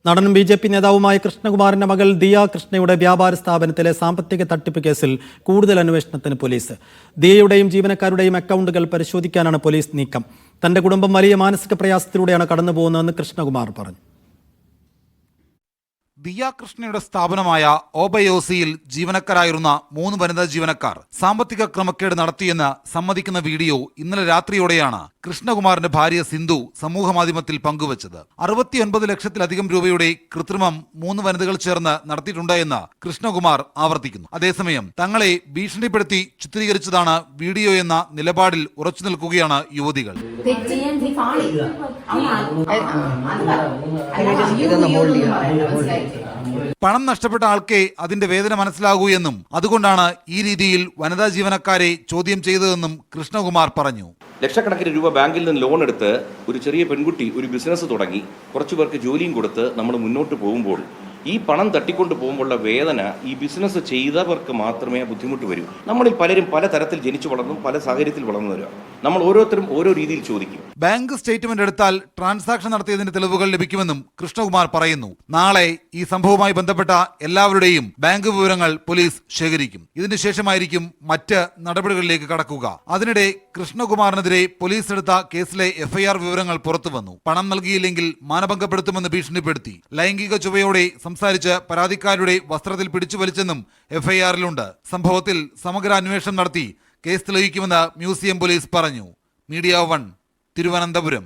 നടനും ബി.ജെ.പി. നേതാവുമായ കൃഷ്ണകുമാറിന്റെ മകൾ ദിയ കൃഷ്ണയുടെ വ്യാപാര സ്ഥാപനത്തിലെ സാമ്പത്തിക തട്ടിപ്പ് കേസിൽ കൂടുതൽ അന്വേഷണത്തിന് പോലീസ്. ദിയയുടെയും ജീവനക്കാരുടെയും അക്കൗണ്ടുകൾ പരിശോധിക്കാനാണ് പോലീസ് നീക്കം. തന്റെ കുടുംബം വലിയ മാനസിക പ്രയാസത്തിലൂടെയാണ് കടന്നുപോകുന്നതെന്ന് കൃഷ്ണകുമാർ പറഞ്ഞു. ദിയ കൃഷ്ണയുടെ സ്ഥാപനമായ ഓബയോസിയിൽ ജീവനക്കാരായിരുന്ന 3 വനിതാ ജീവനക്കാർ സാമ്പത്തിക ക്രമക്കേട് നടത്തിയെന്ന് സമ്മതിക്കുന്ന വീഡിയോ ഇന്നലെ രാത്രിയോടെയാണ് കൃഷ്ണകുമാറിന്റെ ഭാര്യ സിന്ധു സമൂഹമാധ്യമത്തിൽ പങ്കുവച്ചത്. 69 ലക്ഷത്തിലധികം രൂപയുടെ കൃത്രിമം 3 വനിതകൾ ചേർന്ന് നടത്തിയിട്ടുണ്ട് എന്ന് കൃഷ്ണകുമാർ ആവർത്തിക്കുന്നു. അതേസമയം തങ്ങളെ ഭീഷണിപ്പെടുത്തി ചിത്രീകരിച്ചതാണ് വീഡിയോ എന്ന നിലപാടിൽ ഉറച്ചു നിൽക്കുകയാണ് യുവതികൾ. പണം നഷ്ടപ്പെട്ട ആൾക്കേ അതിന്റെ വേദന മനസ്സിലാകൂ എന്നും അതുകൊണ്ടാണ് ഈ രീതിയിൽ വനിതാ ജീവനക്കാരെ ചോദ്യം ചെയ്തതെന്നും കൃഷ്ണകുമാർ പറഞ്ഞു. ലക്ഷക്കണക്കിന് രൂപ ബാങ്കിൽ നിന്ന് ലോൺ എടുത്ത് ഒരു ചെറിയ പെൺകുട്ടി ഒരു ബിസിനസ് തുടങ്ങി കുറച്ചു പേർക്ക് ജോലിയും കൊടുത്ത് നമ്മൾ മുന്നോട്ട് പോകുമ്പോൾ ഈ പണം തട്ടിക്കൊണ്ട് പോകുമ്പോഴുള്ള വേദന ഈ ബിസിനസ് ചെയ്തവർക്ക് മാത്രമേ ബുദ്ധിമുട്ട് വരൂ. നമ്മളിൽ പലരും പല തരത്തിൽ ജനിച്ചു വളർന്നും പല സാഹചര്യത്തിൽ വളർന്നവരാ. നമ്മൾ ഓരോരുത്തരും ഓരോ രീതിയിൽ ചോദിക്കും. ബാങ്ക് സ്റ്റേറ്റ്മെന്റ് എടുത്താൽ ട്രാൻസാക്ഷൻ നടത്തിയതിന്റെ തെളിവുകൾ ലഭിക്കുമെന്നും കൃഷ്ണകുമാർ പറയുന്നു. നാളെ ഈ സംഭവവുമായി ബന്ധപ്പെട്ട എല്ലാവരുടെയും ബാങ്ക് വിവരങ്ങൾ പോലീസ് ശേഖരിക്കും. ഇതിനുശേഷമായിരിക്കും മറ്റ് നടപടികളിലേക്ക് കടക്കുക. അതിനിടെ കൃഷ്ണകുമാറിനെതിരെ പോലീസ് എടുത്ത കേസിലെ FIR വിവരങ്ങൾ പുറത്തുവന്നു. പണം നൽകിയില്ലെങ്കിൽ മാനഭംഗപ്പെടുത്തുമെന്ന് ഭീഷണിപ്പെടുത്തി. ലൈംഗിക ചുവയോടെ സംസാരിച്ച് പരാതിക്കാരുടെ വസ്ത്രത്തിൽ പിടിച്ചു വലിച്ചെന്നും FIR-ലുണ്ട്. സംഭവത്തിൽ സമഗ്ര അന്വേഷണം നടത്തി കേസ് തെളിയിക്കുമെന്ന് മ്യൂസിയം പോലീസ് പറഞ്ഞു. മീഡിയ 1 തിരുവനന്തപുരം.